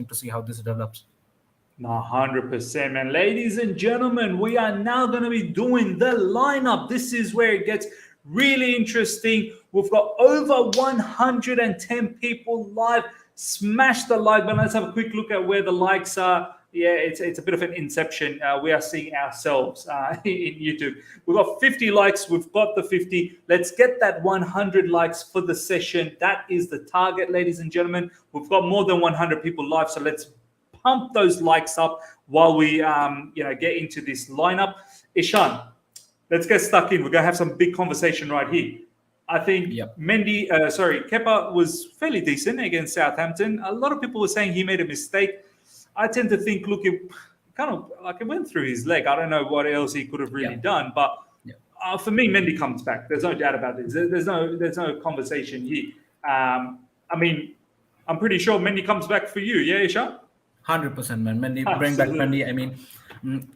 to see how this develops. 100%, man. Ladies and gentlemen, we are now going to be doing the lineup. This is where it gets really interesting. We've got over 110 people live. Smash the like button. Let's have a quick look at where the likes are. Yeah, it's a bit of an inception. We are seeing ourselves in YouTube. We've got 50 likes. We've got the 50. Let's get that 100 likes for the session. That is the target, ladies and gentlemen. We've got more than 100 people live, so let's pump those likes up while we get into this lineup. Ishan, let's get stuck in. We're going to have some big conversation right here. I think Kepa was fairly decent against Southampton. A lot of people were saying he made a mistake. I tend to think, look, it kind of like it went through his leg. I don't know what else he could have really done, but for me, Mendy comes back. There's no doubt about this. There's no conversation here. I mean, I'm pretty sure Mendy comes back for you. Yeah, Ishan? 100%, man. Mendy, bring back Mendy. I mean,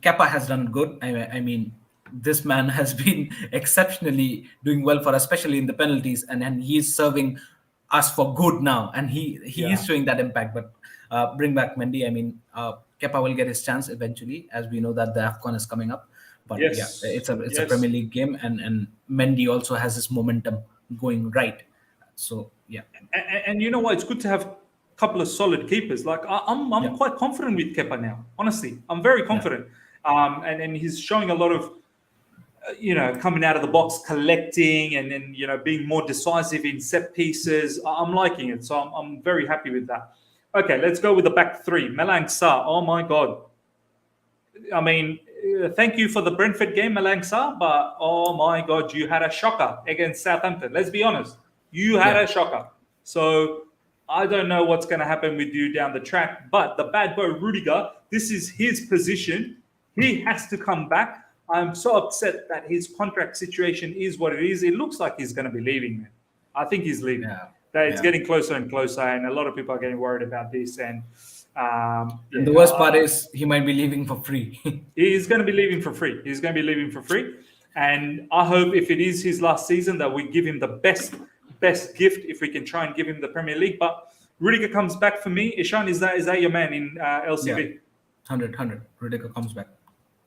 Kepa has done good. I mean, this man has been exceptionally doing well for us, especially in the penalties, and he's serving us for good now, and he is showing that impact. But bring back Mendy. I mean, Kepa will get his chance eventually, as we know that the AFCON is coming up. But it's a Premier League game, and Mendy also has this momentum going right. So and you know what? It's good to have a couple of solid keepers. Like I'm quite confident with Kepa now. Honestly, I'm very confident. And he's showing a lot of coming out of the box, collecting, and then being more decisive in set pieces. I'm liking it, so I'm very happy with that. Okay, let's go with the back three. Malang Sarr. Oh my God. I mean, thank you for the Brentford game, Malang Sarr, but oh my God, you had a shocker against Southampton. Let's be honest. You had a shocker. So I don't know what's going to happen with you down the track, but the bad boy Rudiger, this is his position. He has to come back. I'm so upset that his contract situation is what it is. It looks like he's going to be leaving, man. I think he's leaving. It's getting closer and closer, and a lot of people are getting worried about this. And the worst part is he might be leaving for free. He's going to be leaving for free. And I hope if it is his last season that we give him the best gift, if we can try and give him the Premier League. But Rudiger comes back for me. Ishan, is that your man in LCB? Yeah. 100. Rudiger comes back.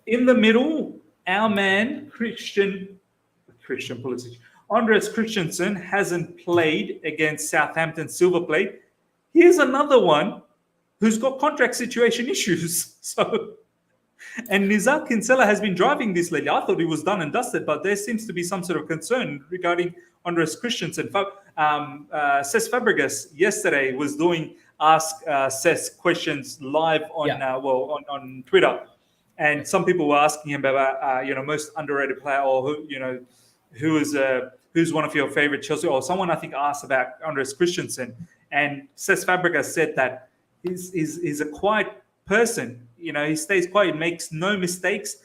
In the middle, our man, Christian Pulisic. Andres Christensen hasn't played against Southampton Silver Plate. Here's another one who's got contract situation issues. And Nizar Kinsella has been driving this lately. I thought he was done and dusted, but there seems to be some sort of concern regarding Andres Christensen. Cesc Fabregas yesterday was doing Ask Cesc questions live on Twitter. And some people were asking him about, most underrated player, or who's one of your favorite Chelsea, or someone I think asked about Andres Christensen, and Cesc Fabregas said that he's a quiet person. He stays quiet, makes no mistakes.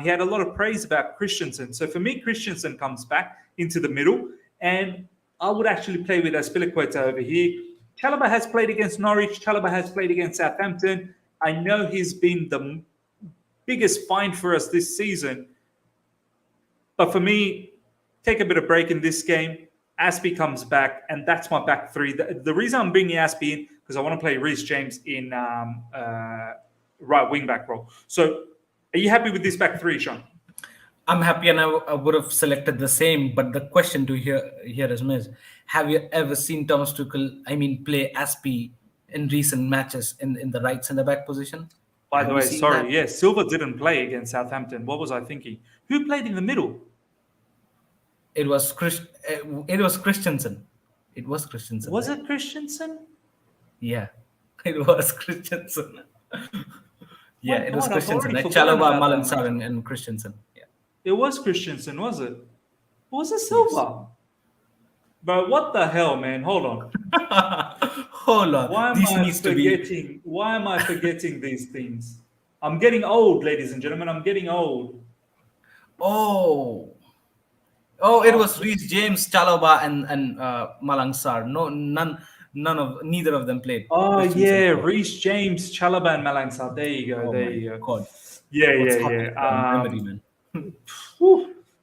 He had a lot of praise about Christensen. So for me, Christensen comes back into the middle, and I would actually play with Azpilicueta over here. Chalobah has played against Norwich. Chalobah has played against Southampton. I know he's been the biggest find for us this season. But for me, take a bit of break in this game. Aspie comes back, and that's my back three. The reason I'm bringing Aspie in, because I want to play Reece James in right wing back role. So are you happy with this back three, Sean? I'm happy, and I would have selected the same. But the question to here is, have you ever seen Thomas Tuchel, play Aspie in recent matches in the right centre-back position? By the way, sorry. Yes, Silva didn't play against Southampton. What was I thinking? Who played in the middle? It was Christensen. It was Christensen. Was it Christensen? Yeah, it was Christensen. It was Christensen. Like Chalobah, Malang Sarr, and Christensen. Yeah, it was Christensen, was it? Was it Silva? Yes. But what the hell, man? Hold on. Hold on. Why am I forgetting these things? I'm getting old, ladies and gentlemen. I'm getting old. Oh, it was Reece James, Chalobah, and Malang Sarr. Neither of them played. Oh yeah, Reece James, Chalobah, and Malang Sarr. There you go. God. Yeah. Man.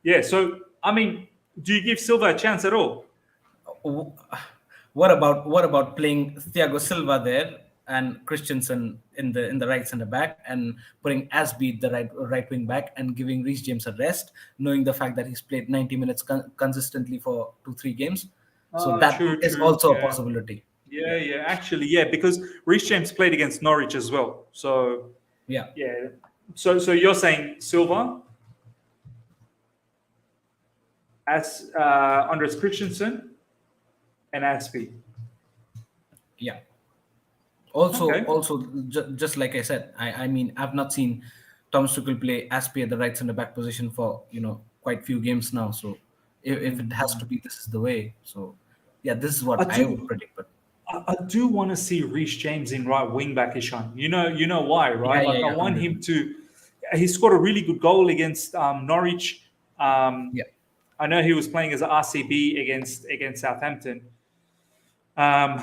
Yeah. So do you give Silva a chance at all? What about playing Thiago Silva there and Christensen in the right centre back, and putting Asby the right wing back, and giving Reece James a rest, knowing the fact that he's played 90 minutes consistently for 2-3 games. So that True, is true. also a Yeah. possibility. Yeah. Actually, yeah, because Reece James played against Norwich as well. So, Yeah. yeah. So you're saying Silva, as Andres Christensen, and Aspi. Yeah. Also, Okay. just like I said, I mean, I've not seen Thomas Tuchel play Aspi at the right centre back position for quite few games now. So if it has to be, this is the way. So yeah, this is I what I would do. predict. But I do want to see Reece James in right wing back, Ishan. You know why, yeah, right? yeah, Like I yeah, want 100. him to. He scored a really good goal against Norwich. Yeah, I know he was playing as a RCB against Southampton. Um,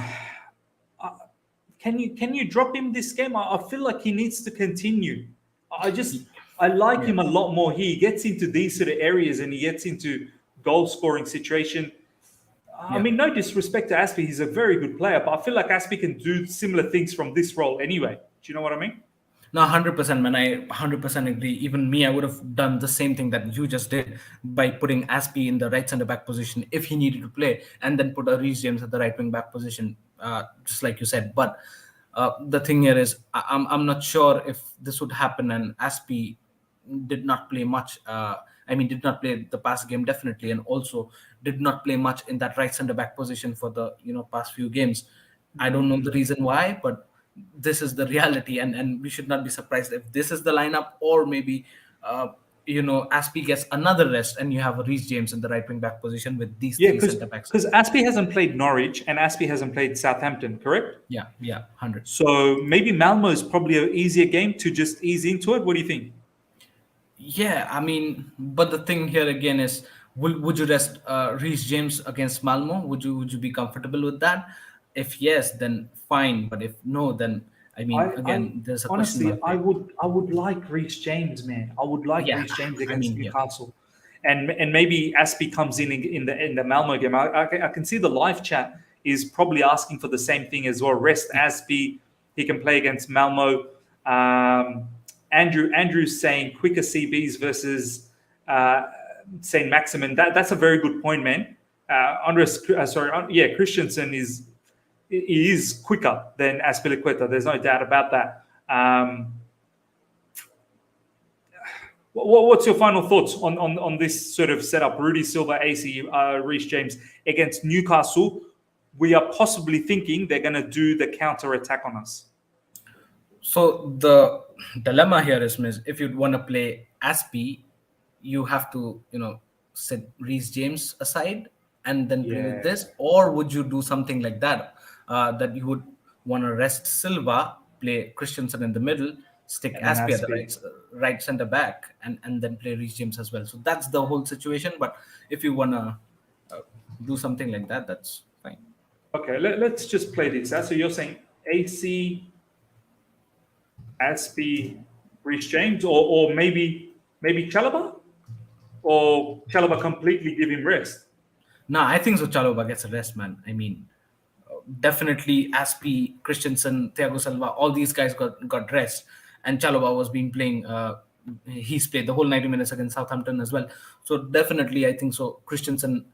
can you drop him this game? I feel like he needs to continue. I like yeah, him a lot more. He gets into these sort of areas and he gets into goal scoring situation. I yeah. mean, no disrespect to Aspie, he's a very good player, but I feel like Aspie can do similar things from this role anyway. Do you know what I mean? No, 100%, man. I 100% agree. Even me, I would have done the same thing that you just did by putting Aspie in the right centre back position if he needed to play, and then put a Reece James at the right wing back position, just like you said. But the thing here is, I'm not sure if this would happen, and Aspie did not play much. I mean, did not play the past game definitely, and also did not play much in that right centre back position for the past few games. I don't know the reason why, but this is the reality, and we should not be surprised if this is the lineup, or maybe Aspie gets another rest, and you have a Reece James in the right wing back position with these Yeah, three centre backs. because Aspie hasn't played Norwich and Aspie hasn't played Southampton, correct? Yeah, yeah, 100. So maybe Malmo is probably an easier game to just ease into it. What do you think? Yeah, I mean, but the thing here again is, would you rest Reece James against Malmo? Would you be comfortable with that? If yes, then fine. But if no, then I mean, I again, there's a question honestly, mark there. I would like Reece James, man. I would like Yeah, Reece James I against mean, yeah, Newcastle, and maybe Aspie comes in the Malmo game. I can see the live chat is probably asking for the same thing as well. Rest Aspie, he can play against Malmo. Andrew's saying quicker CBs versus Saint Maximin. That's a very good point, man. Christensen he is quicker than Aspilicueta. There's no doubt about that. What's your final thoughts on this sort of setup? Rudy Silva, AC, Reece James against Newcastle. We are possibly thinking they're going to do the counter attack on us. So the dilemma here is, Miss, if you want to play Aspie, you have to, set Reece James aside and then play with this, or would you do something like that? That you would want to rest Silva, play Christensen in the middle, stick And then Aspie at the Aspie. right centre back, and then play Reece James as well. So that's the whole situation. But if you want to do something like that, that's fine. Okay, let's just play this. So you're saying AC, Aspie, Reece James, or maybe Chalobah, or Chalobah completely give him rest. No, I think so. Chalobah gets a rest, man. I mean, definitely Aspie, Christensen, Thiago Silva, all these guys got rest, and Chalobah was being playing. He's played the whole 90 minutes against Southampton as well. So definitely, I think so. Christensen,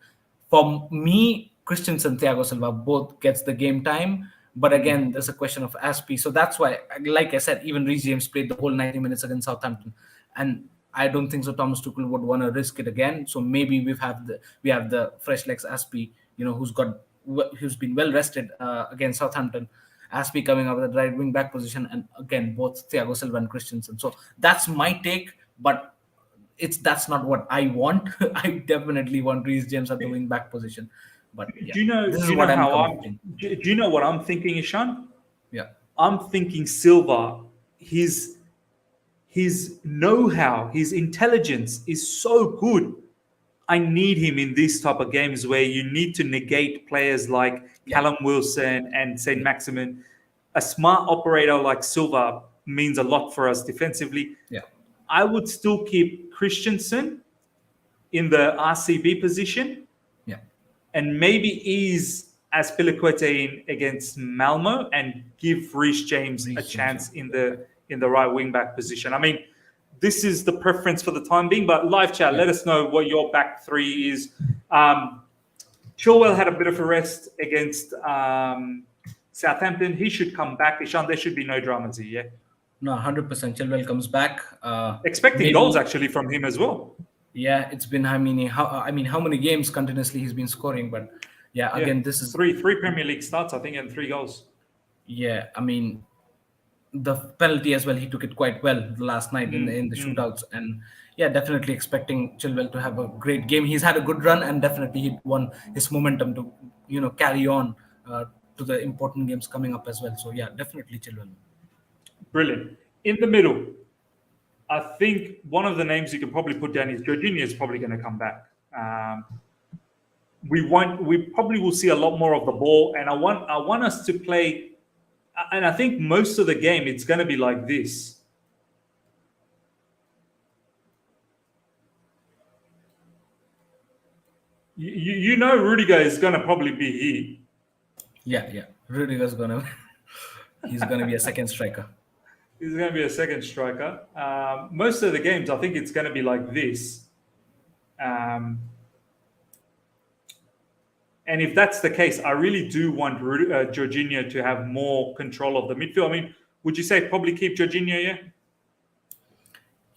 for me, Christensen, Thiago Silva both gets the game time. But again, there's a question of Aspie. So that's why, like I said, even Reece James played the whole 90 minutes against Southampton, and I don't think so. Thomas Tuchel would want to risk it again. So maybe we have the fresh legs Aspie, who's been well rested against Southampton. Aspie coming up with the right wing back position, and again both Thiago Silva and Christensen. So that's my take, but that's not what I want. I definitely want Reece James at the wing back position. But yeah, this is what I'm commenting. Do you know what I'm thinking, Ishan? Yeah, I'm thinking Silva. His know-how, his intelligence is so good. I need him in these type of games where you need to negate players like Callum Wilson and Saint Maximin. A smart operator like Silva means a lot for us defensively. yeah, I would still keep Christensen in the RCB position yeah, and maybe ease Azpilicueta in against Malmo and give Reece James a chance in the right wing back position. I mean, this is the preference for the time being, but live chat, let us know what your back three is. Chilwell had a bit of a rest against Southampton. He should come back. Ishan, there should be no dramas here, yeah? No, 100%. Chilwell comes back. Expecting goals actually from him as well. Yeah, it's been how many games continuously he's been scoring, but again, this is three Premier League starts, I think, and 3 goals. Yeah, I mean, the penalty as well, he took it quite well last night in the shootouts, and definitely expecting Chilwell to have a great game. He's had a good run, and definitely he won his momentum to carry on to the important games coming up as well. So definitely Chilwell. Brilliant. In the middle, I think one of the names you can probably put down is Jorginho is probably going to come back. We probably will see a lot more of the ball, and I want us to play. And I think most of the game it's going to be like this. You know, Rudiger is going to probably be here. Yeah. Rudiger's he's going to be a second striker. He's going to be a second striker. Most of the games, I think it's going to be like this. And if that's the case, I really do want Jorginho to have more control of the midfield. I mean, would you say probably keep Jorginho, yeah?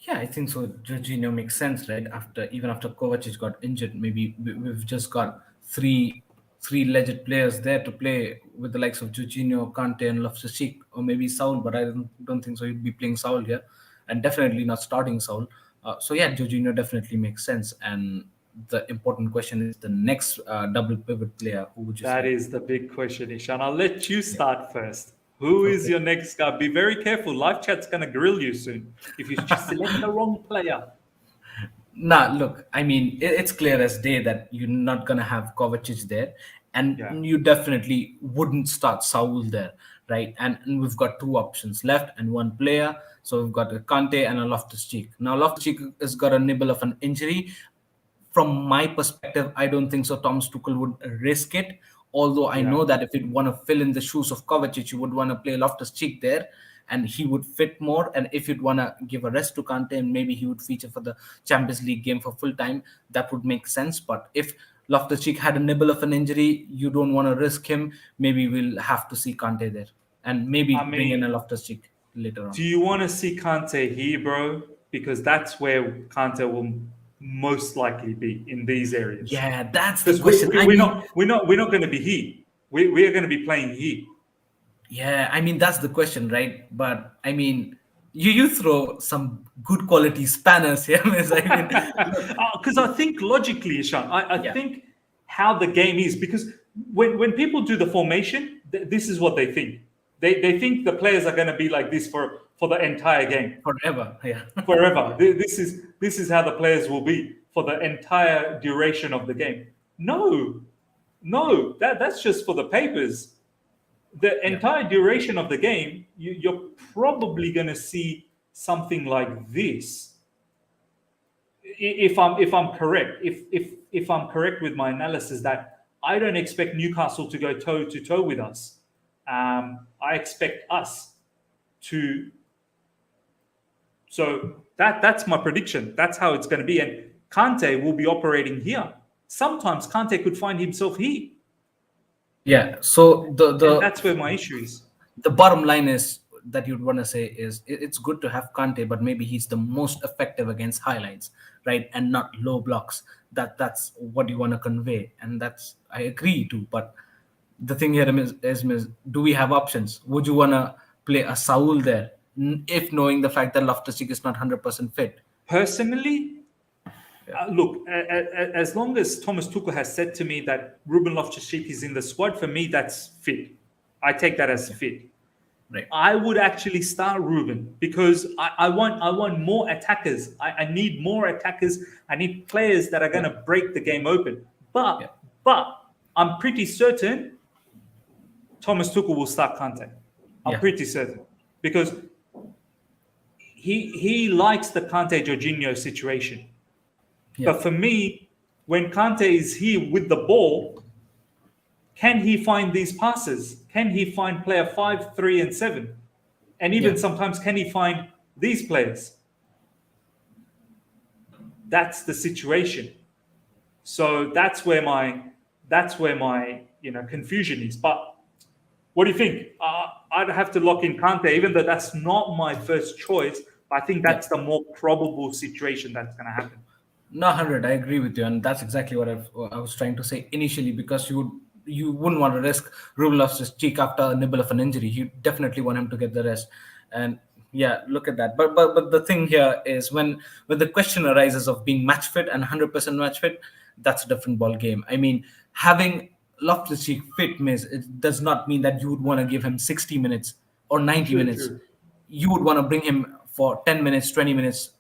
Yeah, I think so. Jorginho makes sense, right? Even after Kovacic got injured, maybe we've just got three legend players there to play with the likes of Jorginho, Kante, and Loftus-Cheek, or maybe Saul. But I don't think so. He'd be playing Saul here, and definitely not starting Saul. Jorginho definitely makes sense. And the important question is the next double pivot player. Who would you say? That is the big question, Ishan. I'll let you start first. Who is your next guy? Be very careful. Live chat's going to grill you soon if you just select the wrong player. Nah, look, I mean, it's clear as day that you're not going to have Kovacic there. And you definitely wouldn't start Saul there, right? And we've got 2 options left and 1 player. So we've got a Kante and a Loftus-Cheek. Now, Loftus-Cheek has got a nibble of an injury. From my perspective, I don't think so Thomas Tuchel would risk it. Although I know that if you'd want to fill in the shoes of Kovacic, you would want to play Loftus-Cheek there, and he would fit more. And if you'd want to give a rest to Kante, and maybe he would feature for the Champions League game for full time, that would make sense. But if Loftus-Cheek had a nibble of an injury, you don't want to risk him. Maybe we'll have to see Kante there, and maybe bring in a Loftus-Cheek later on. Do you want to see Kante here, bro? Because that's where Kante will most likely be in these areas. Yeah, that's the question. We're not going to be here. We are going to be playing here. Yeah, I mean that's the question, right? But I mean, you throw some good quality spanners here, because I think logically, Ishan, I think how the game is, because when people do the formation, this is what they think. They think the players are going to be like this for the entire game. Forever, yeah. Forever. This is how the players will be for the entire duration of the game. No, that's just for the papers. The entire duration of the game, you're probably going to see something like this. If I'm correct, if I'm correct with my analysis, that I don't expect Newcastle to go toe to toe with us. I expect us to. So that's my prediction. That's how it's going to be. And Kante will be operating here. Sometimes Kante could find himself here. Yeah. So and that's where my issue is. The bottom line is that you'd want to say is it's good to have Kante, but maybe he's the most effective against highlights, right? And not low blocks. That's what you want to convey. And that's, I agree to, but the thing here is, do we have options? Would you want to play a Saul there, if knowing the fact that Loftus-Cheek is not 100% fit? Personally, look, as long as Thomas Tuchel has said to me that Ruben Loftus-Cheek is in the squad, for me, that's fit. I take that as fit. Right. I would actually start Ruben because I want more attackers. I need more attackers. I need players that are going to break the game open. But I'm pretty certain Thomas Tuchel will start Kante. I'm pretty certain because he likes the Kante Jorginho situation. Yeah. But for me, when Kante is here with the ball, can he find these passes? Can he find player 5, 3, and 7? And even sometimes, can he find these players? That's the situation. So that's where my confusion is. But what do you think? I'd have to lock in Kante, even though that's not my first choice. But I think that's the more probable situation that's going to happen. No, 100. I agree with you, and that's exactly what I was trying to say initially. Because you wouldn't want to risk Ruben Loftus-Cheek after a nibble of an injury. You definitely want him to get the rest. And yeah, look at that. But the thing here is when the question arises of being match fit and 100% match fit, that's a different ball game. I mean, having Loftus-Cheek fit means it does not mean that you would want to give him 60 minutes or 90 minutes. True. You would want to bring him for 10 minutes, 20 minutes,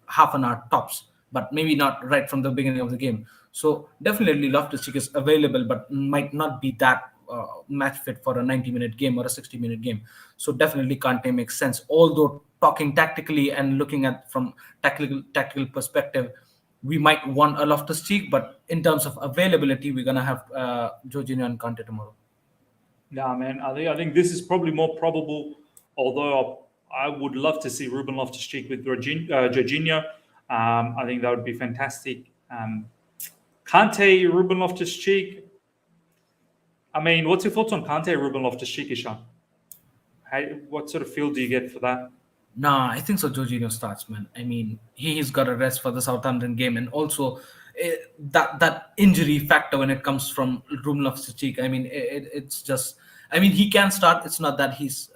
half an hour tops, but maybe not right from the beginning of the game. So definitely Loftus-Cheek is available, but might not be that match fit for a 90-minute game or a 60-minute game. So definitely Kante makes sense. Although talking tactically and looking at from tactical perspective, we might want a Loftus-Cheek, but in terms of availability, we're gonna have Jorginho and Kante tomorrow. Yeah, man. I think this is probably more probable. Although I would love to see Ruben Loftus-Cheek with Jorginho. I think that would be fantastic. Kante, Ruben Loftus-Cheek. I mean, what's your thoughts on Kante, Ruben Loftus-Cheek, Ishan? What sort of feel do you get for that? Nah, I think so. Jorginho starts, man. I mean, he's got a rest for the Southampton game, and also that injury factor when it comes from Ruben Loftus-Cheek. I mean, it's just. I mean, he can start. It's not that he's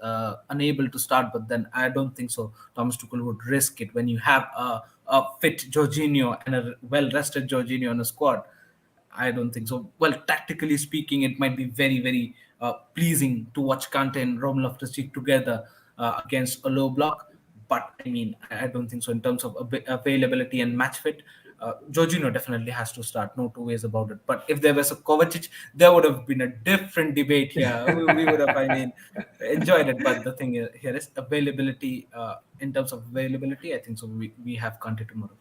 unable to start, but then I don't think so. Thomas Tuchel would risk it when you have a fit Jorginho and a well-rested Jorginho on a squad. I don't think so. Well, tactically speaking, it might be very, very pleasing to watch Kante and Ruben Loftus-Cheek together against a low block. But I mean, I don't think so in terms of availability and match fit. Jorginho definitely has to start, no two ways about it. But if there was a Kovacic, there would have been a different debate here. We would have, I mean, enjoyed it. But the thing here is availability. In terms of availability, I think so. We have Kante tomorrow.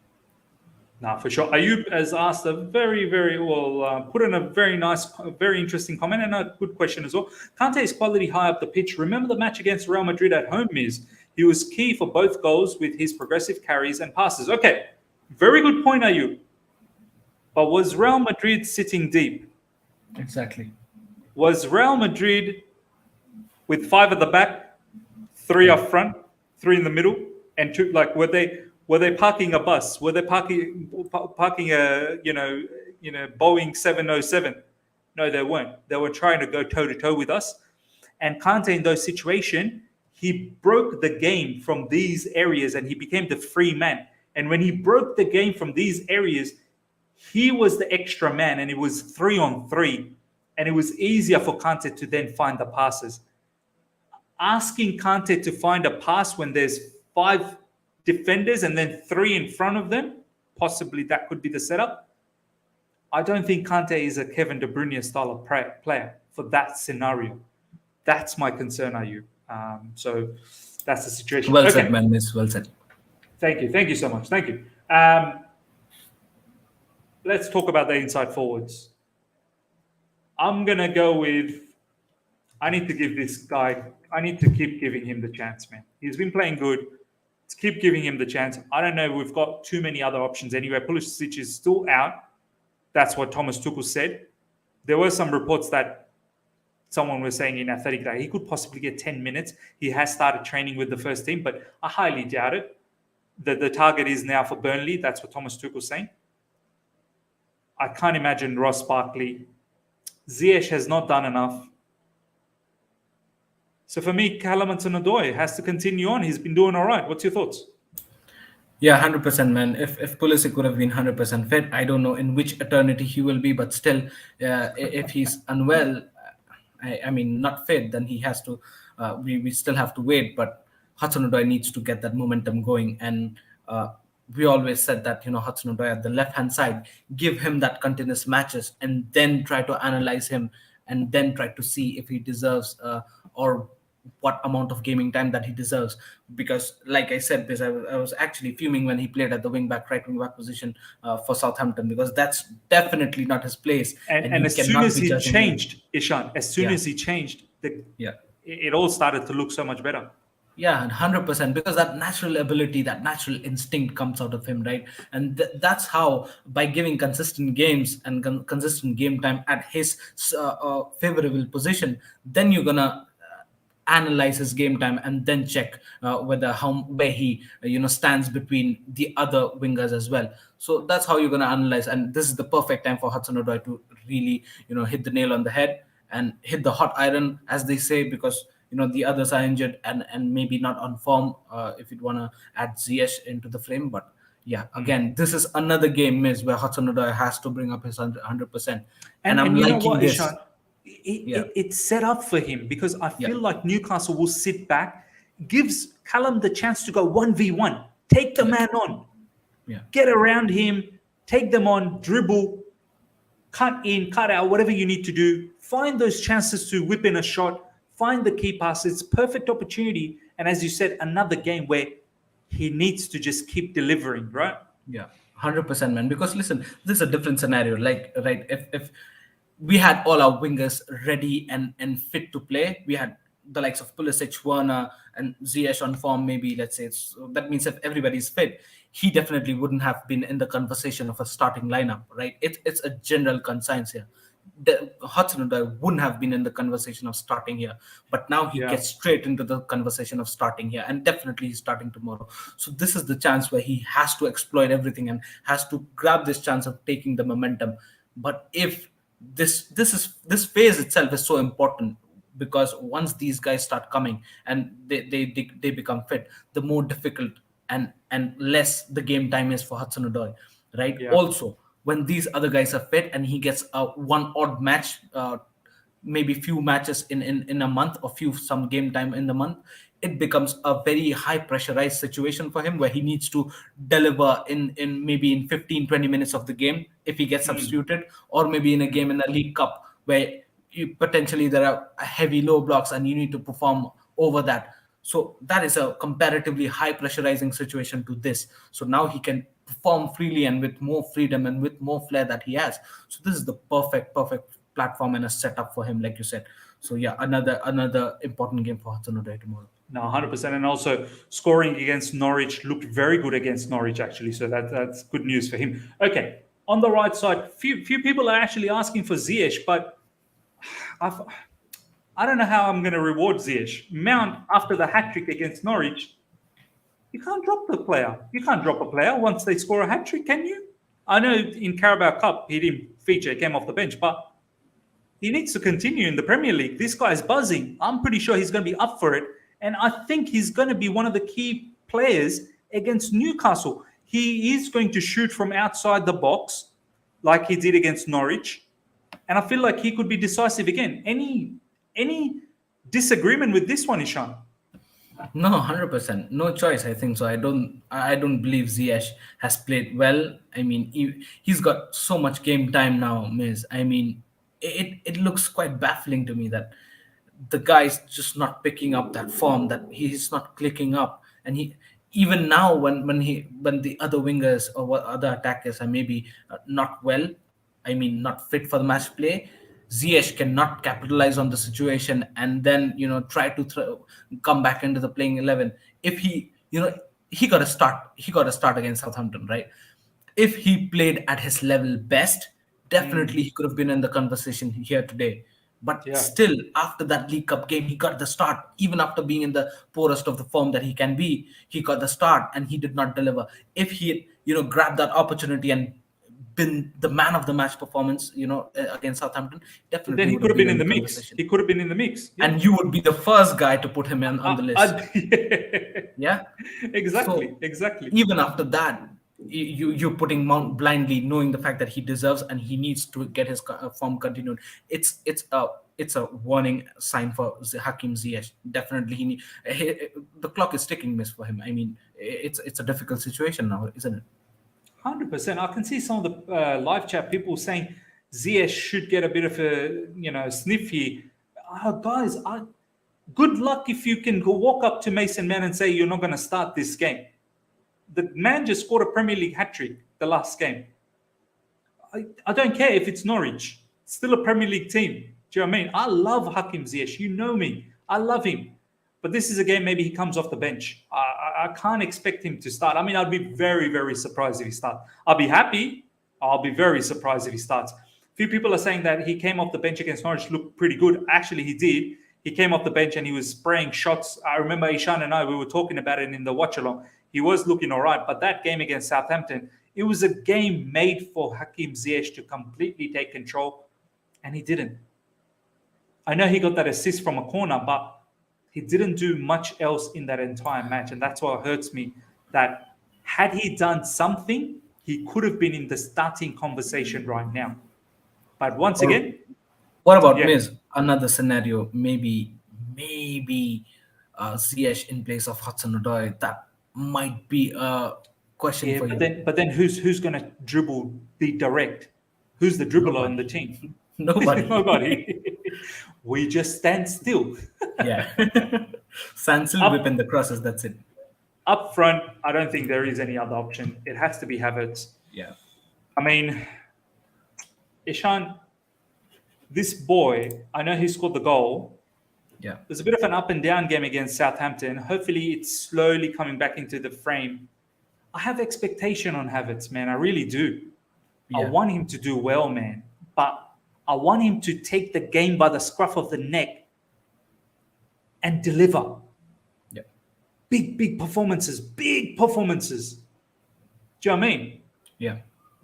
Nah, for sure. Ayub has asked a very, very well, put in a very nice, very interesting comment and a good question as well. Kante's quality high up the pitch. Remember the match against Real Madrid at home, Miz? He was key for both goals with his progressive carries and passes. Okay, very good point, Ayub. But was Real Madrid sitting deep? Exactly. Was Real Madrid with 5 at the back, 3 up front, 3 in the middle, and 2? Like, were they parking a bus? Were they parking a Boeing 707? No, they weren't. They were trying to go toe to toe with us. And Kante, in those situations, he broke the game from these areas and he became the free man. And when he broke the game from these areas, he was the extra man, and it was 3-on-3, and it was easier for Kante to then find the passes. Asking Kante to find a pass when there's 5 defenders and then 3 in front of them, possibly that could be the setup. I don't think Kante is a Kevin De Bruyne style of player for that scenario. That's my concern, Ayub. So that's the situation. Well said, man. Miss, well said. Thank you. Thank you so much. Thank you. Let's talk about the inside forwards. I'm going to go with, I need to keep giving him the chance, man. He's been playing good. Let's keep giving him the chance. I don't know. We've got too many other options anyway. Pulisic is still out. That's what Thomas Tuchel said. There were some reports that someone was saying in Athletic that he could possibly get 10 minutes. He has started training with the first team, but I highly doubt it. The target is now for Burnley. That's what Thomas Tuchel's saying. I can't imagine Ross Barkley. Ziyech has not done enough. So for me, Callum Hudson-Odoi has to continue on. He's been doing all right. What's your thoughts? Yeah, 100%, man. If Pulisic would have been 100% fit, I don't know in which eternity he will be, but still, if he's unwell, I mean, not fit, then he has to, we still have to wait. But Hudson-Odoi needs to get that momentum going. And we always said that, Hudson-Odoi at the left-hand side, give him that continuous matches and then try to analyze him and then try to see if he deserves or what amount of gaming time that he deserves. Because, like I said, because I was actually fuming when he played at the right wing back position for Southampton, because that's definitely not his place, and And he as soon cannot as be he judging him. changed, Ishan, as soon Yeah. as he changed, Yeah. it all started to look so much better. Yeah, and 100%, because that natural ability, that natural instinct comes out of him, right? And that's how, by giving consistent games and consistent game time at his favorable position, then you're gonna analyze his game time and then check where he stands between the other wingers as well. So that's how you're gonna analyze, and this is the perfect time for Hudson-Odoi to really hit the nail on the head and hit the hot iron, as they say, because the others are injured and maybe not on form, if you'd want to add Ziyech into the frame. But yeah, again, this is another game miss where Hudson-Odoi has to bring up his 100%, and I'm you know liking what, this. Ishan? It's set up for him, because I feel like Newcastle will sit back, gives Callum the chance to go 1v1, take the man on, get around him, take them on, dribble, cut in, cut out, whatever you need to do, find those chances to whip in a shot, find the key pass. It's perfect opportunity. And as you said, another game where he needs to just keep delivering, right? Yeah, 100%, man. Because listen, this is a different scenario. Like, right, if we had all our wingers ready and fit to play, we had the likes of Pulisic, Werner, and Ziyech on form, maybe, let's say. So that means if everybody's fit, he definitely wouldn't have been in the conversation of a starting lineup, right? It's a general conscience here. Hudson-Odoi wouldn't have been in the conversation of starting here, but now he gets straight into the conversation of starting here, and definitely he's starting tomorrow. So this is the chance where he has to exploit everything and has to grab this chance of taking the momentum. But if this phase itself is so important, because once these guys start coming and they become fit, the more difficult and less the game time is for Hudson-Odoi, right? Also, when these other guys are fit and he gets one odd match, maybe few matches in a month, or some game time in the month, it becomes a very high pressurized situation for him, where he needs to deliver in maybe in 15-20 minutes of the game if he gets substituted, or maybe in a game in a League Cup where potentially there are heavy low blocks and you need to perform over that. So that is a comparatively high pressurizing situation to this. So now he can perform freely and with more freedom and with more flair that he has. So this is the perfect platform and a setup for him, like you said. So yeah, another important game for Hudson-Odoi tomorrow. No, 100%. And also scoring against Norwich, looked very good against Norwich, actually. So that's good news for him. Okay, on the right side, few people are actually asking for Ziyech, but I don't know how I'm going to reward Ziyech. Mount, after the hat-trick against Norwich, you can't drop the player. You can't drop a player once they score a hat-trick, can you? I know in Carabao Cup he didn't feature, came off the bench, but he needs to continue in the Premier League. This guy's buzzing. I'm pretty sure he's going to be up for it. And I think he's going to be one of the key players against Newcastle. He is going to shoot from outside the box like he did against Norwich. And I feel like he could be decisive again. Any disagreement with this one, Ishan? No, 100%. No choice, I think so. I don't believe Ziyech has played well. I mean, he's got so much game time now, Miz. I mean, it looks quite baffling to me that the guy's just not picking up that form, that he's not clicking up. And he, even now, when the other wingers or other attackers are maybe not well, I mean, not fit for the match play, Ziyech cannot capitalize on the situation and then try to come back into the playing 11. If he got to start against Southampton, right? If he played at his level best, definitely he could have been in the conversation here today. But still, after that League Cup game, he got the start. Even after being in the poorest of the form that he can be, he got the start and he did not deliver. If he had, grabbed that opportunity and been the man of the match performance, against Southampton, definitely then he could have been in the mix. He could have been in the mix. Yeah. And you would be the first guy to put him on the list. Yeah. Exactly. So, exactly. Even after that, you're putting Mount blindly, knowing the fact that he deserves and he needs to get his form continued. It's a warning sign for Hakim Ziyech. Definitely, the clock is ticking, miss, for him. I mean, it's a difficult situation now, isn't it? 100%. I can see some of the live chat people saying Ziyech should get a bit of a sniff here. Guys, good luck if you can go walk up to Mason Mount and say you're not going to start this game. The man just scored a Premier League hat-trick the last game. I don't care if it's Norwich. It's still a Premier League team. Do you know what I mean? I love Hakim Ziyech. You know me. I love him. But this is a game maybe he comes off the bench. I can't expect him to start. I mean, I'd be very, very surprised if he starts. I'll be happy. I'll be very surprised if he starts. A few people are saying that he came off the bench against Norwich, looked pretty good. Actually, he did. He came off the bench and he was spraying shots. I remember Ishan and I, we were talking about it in the watch-along. He was looking all right. But that game against Southampton, it was a game made for Hakim Ziyech to completely take control, and he didn't. I know he got that assist from a corner, but he didn't do much else in that entire match, and that's what hurts me, that had he done something, he could have been in the starting conversation right now. But once again... What about Miz? Another scenario, maybe Ziyech in place of Hudson-Odoi. That might be a question for you. But then who's going to dribble, be direct? Who's the dribbler on the team? Nobody. Nobody. We just stand still. Yeah. Stand still, whip in the crosses, that's it. Up front, I don't think there is any other option. It has to be Havertz. Yeah. I mean, Ishan, this boy, I know he scored the goal. Yeah. There's a bit of an up and down game against Southampton. Hopefully, it's slowly coming back into the frame. I have expectation on Havertz, man. I really do. Yeah. I want him to do well, man. But I want him to take the game by the scruff of the neck and deliver. Yeah. Big performances. Big performances. Do you know what I mean? Yeah.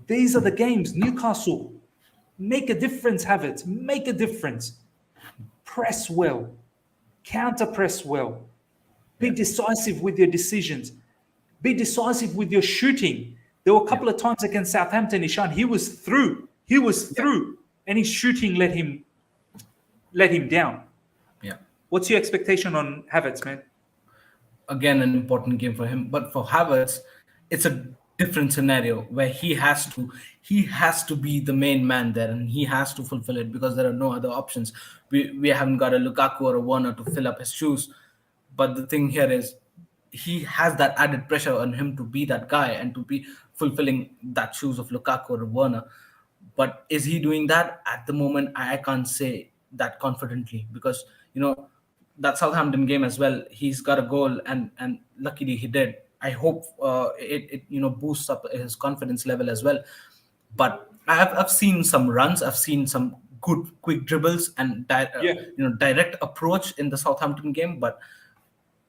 These are the games. Newcastle. Make a difference, Havertz. Make a difference. Press well. Counter press well. Be decisive with your decisions. Be decisive with your shooting. There were a couple of times against Southampton, Ishan, he was through. He was through. And his shooting let him down. Yeah. What's your expectation on Havertz, man? Again, an important game for him. But for Havertz, it's a different scenario where he has to be the main man there, and he has to fulfill it because there are no other options. We haven't got a Lukaku or a Werner to fill up his shoes. But the thing here is he has that added pressure on him to be that guy and to be fulfilling that shoes of Lukaku or Werner. But is he doing that at the moment? I can't say that confidently because, that Southampton game as well, he's got a goal and luckily he did. I hope it boosts up his confidence level as well. But I've seen some runs. I've seen some good quick dribbles and direct approach in the Southampton game. But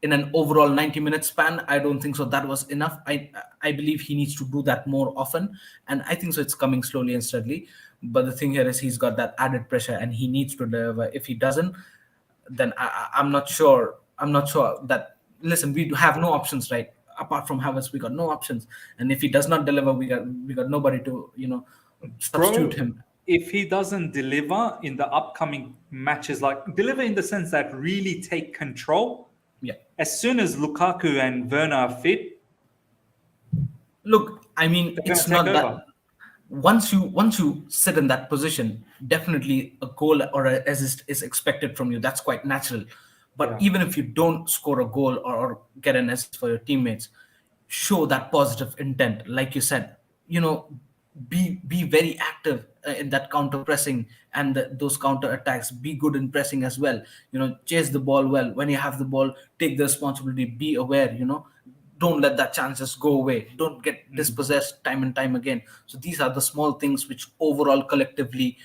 in an overall 90-minute span, I don't think so. That was enough. I believe he needs to do that more often. And I think so it's coming slowly and steadily. But the thing here is he's got that added pressure and he needs to deliver. If he doesn't, then I'm not sure. I'm not sure that, listen, we have no options, right? Apart from Havertz, we got no options. And if he does not deliver, we got nobody to, substitute him. If he doesn't deliver in the upcoming matches, like deliver in the sense that really take control, as soon as Lukaku and Werner are fit, look, I mean, it's not that. Once you sit in that position, definitely a goal or an assist is expected from you. That's quite natural. But even if you don't score a goal or get an assist for your teammates, show that positive intent. Like you said, be very active in that counter pressing and those counter attacks. Be good in pressing as well. Chase the ball well. When you have the ball, take the responsibility. Be aware. Don't let that chance just go away. Don't get dispossessed time and time again. So these are the small things which overall collectively,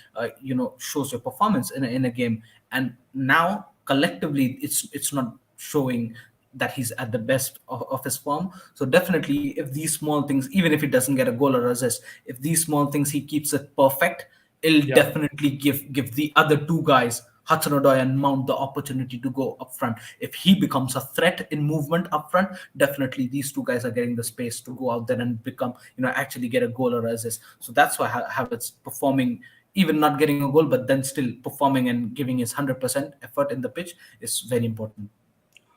shows your performance in a game. And now collectively, it's not showing that he's at the best of his form. So definitely, if these small things, even if he doesn't get a goal or assist, if these small things he keeps it perfect, it'll definitely give the other two guys, Hudson-Odoi and Mount, the opportunity to go up front. If he becomes a threat in movement up front, definitely these two guys are getting the space to go out there and become, actually get a goal or assist. So that's why Havertz performing, even not getting a goal, but then still performing and giving his 100% effort in the pitch is very important.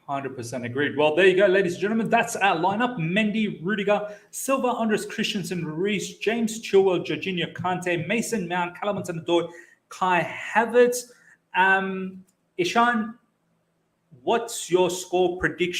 100% agreed. Well, there you go, ladies and gentlemen. That's our lineup. Mendy, Rudiger, Silva, Andres Christensen, Reece, James Chilwell, Jorginho Kante, Mason Mount, Callum Hudson-Odoi, Kai Havertz. Ishan, what's your score prediction?